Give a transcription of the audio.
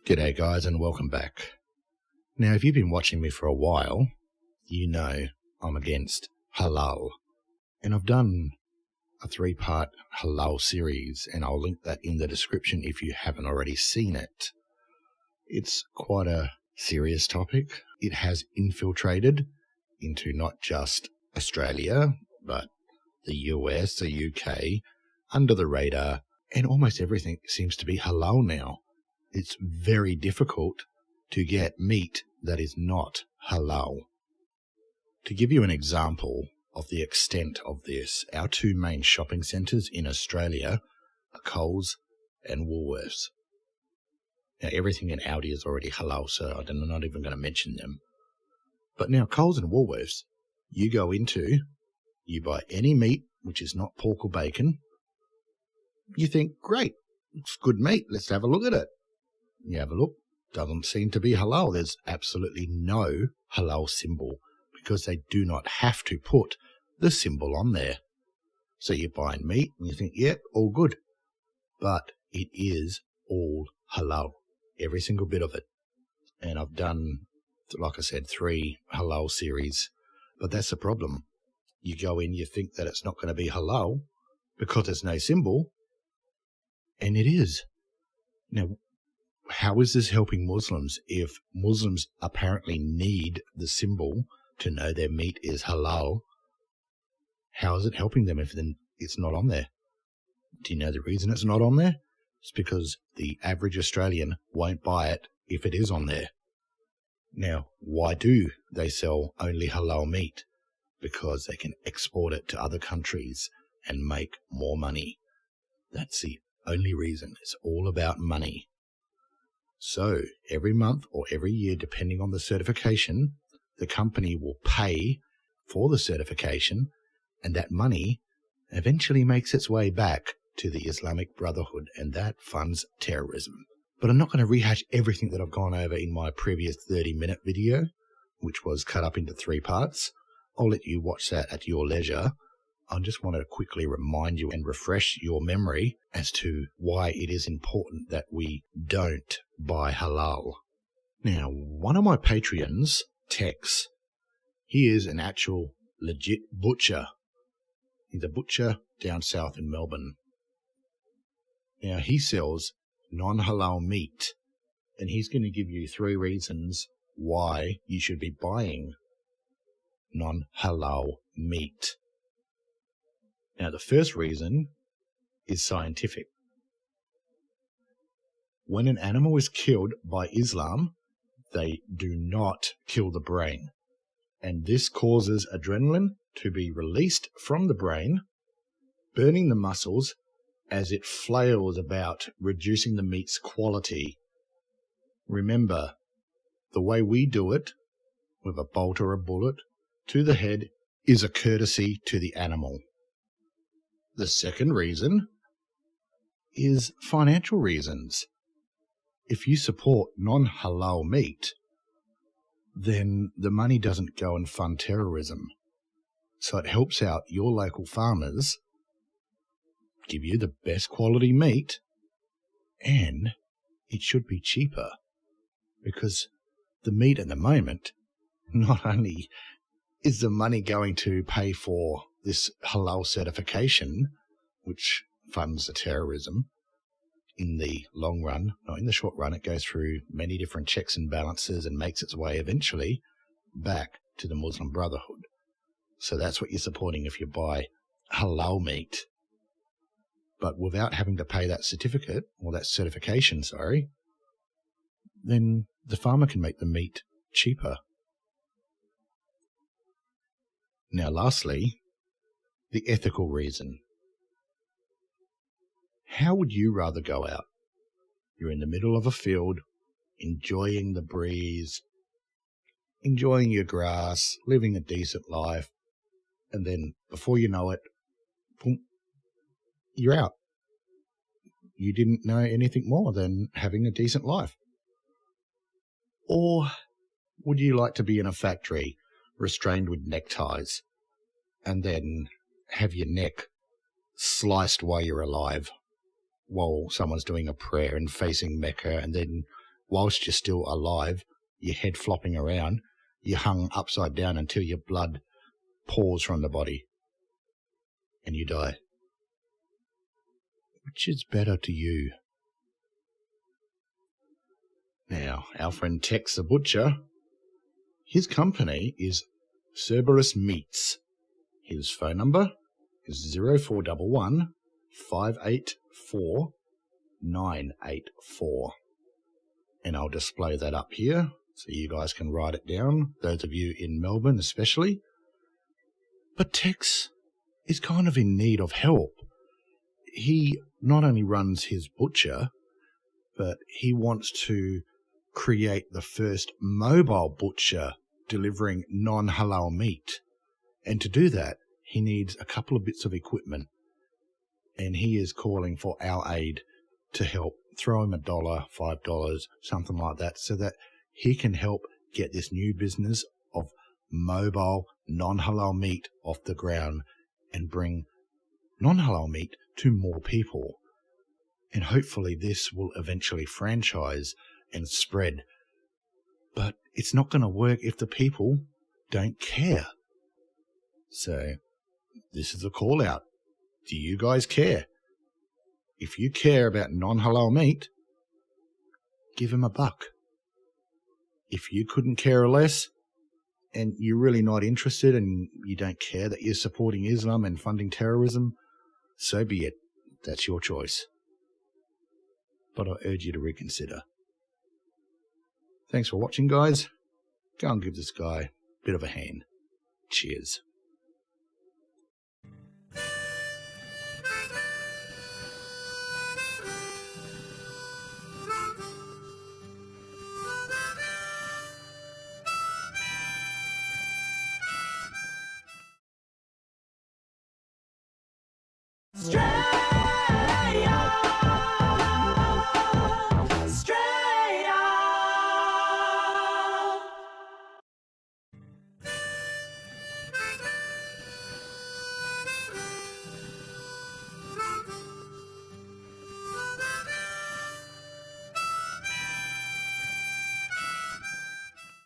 G'day guys and welcome back. Now if you've been watching me for a while, you know I'm against halal. And I've done a 3-part halal series and I'll link that in the description if you haven't already seen it. It's quite a serious topic. It has infiltrated into not just Australia, but the US, the UK, under the radar, and almost everything seems to be halal now. It's very difficult to get meat that is not halal. To give you an example of the extent of this, our 2 main shopping centres in Australia are Coles and Woolworths. Now everything in Aldi is already halal, so I'm not even going to mention them. But now Coles and Woolworths, you go into, you buy any meat which is not pork or bacon, you think, great, it's good meat, let's have a look at it. You have a look, doesn't seem to be halal. There's absolutely no halal symbol because they do not have to put the symbol on there. So you're buying meat and you think, yep, all good. But it is all halal, every single bit of it. And I've done, like I said, 3 halal series, but that's the problem. You go in, you think that it's not going to be halal because there's no symbol, and it is. Now, how is this helping Muslims if Muslims apparently need the symbol to know their meat is halal? How is it helping them if then it's not on there? Do you know the reason it's not on there? It's because the average Australian won't buy it if it is on there. Now, why do they sell only halal meat? Because they can export it to other countries and make more money. That's the only reason. It's all about money. So every month or every year, depending on the certification, the company will pay for the certification, and that money eventually makes its way back to the Islamic Brotherhood, and that funds terrorism. But I'm not going to rehash everything that I've gone over in my previous 30-minute video, which was cut up into 3 parts. I'll let you watch that at your leisure. I just wanted to quickly remind you and refresh your memory as to why it is important that we don't buy halal. Now, one of my Patreons, Tex, he is an actual legit butcher. He's a butcher down south in Melbourne. Now, he sells non-halal meat, and he's going to give you 3 reasons why you should be buying non-halal meat. Now, the first reason is scientific. When an animal is killed by Islam, they do not kill the brain. And this causes adrenaline to be released from the brain, burning the muscles as it flails about, reducing the meat's quality. Remember, the way we do it, with a bolt or a bullet to the head, is a courtesy to the animal. The second reason is financial reasons. If you support non-halal meat, then the money doesn't go and fund terrorism. So it helps out your local farmers, give you the best quality meat, and it should be cheaper. Because the meat at the moment, not only is the money going to pay for this halal certification, which funds the terrorism in the long run, not in the short run, it goes through many different checks and balances and makes its way eventually back to the Muslim Brotherhood. So that's what you're supporting if you buy halal meat. But without having to pay that certificate, or that certification, then the farmer can make the meat cheaper. Now, lastly, the ethical reason. How would you rather go out? You're in the middle of a field, enjoying the breeze, enjoying your grass, living a decent life, and then before you know it, boom, you're out. You didn't know anything more than having a decent life. Or would you like to be in a factory, restrained with neckties, and then have your neck sliced while you're alive, while someone's doing a prayer and facing Mecca, and then whilst you're still alive, your head flopping around, you're hung upside down until your blood pours from the body and you die. Which is better to you? Now, our friend Tex the Butcher, his company is Cerberus Meats. His phone number is 0411 584 984. And I'll display that up here so you guys can write it down, those of you in Melbourne especially. But Tex is kind of in need of help. He not only runs his butcher, but he wants to create the first mobile butcher delivering non-halal meat. And to do that, he needs a couple of bits of equipment. And he is calling for our aid to help. Throw him $1, $5, something like that, so that he can help get this new business of mobile non-halal meat off the ground and bring non-halal meat to more people. And hopefully this will eventually franchise and spread. But it's not going to work if the people don't care. So this is a call out. Do you guys care? If you care about non-halal meat, give him $1. If you couldn't care less and you're really not interested and you don't care that you're supporting Islam and funding terrorism, so be it. That's your choice. But I urge you to reconsider. Thanks for watching, guys. Go and give this guy a bit of a hand. Cheers. Straight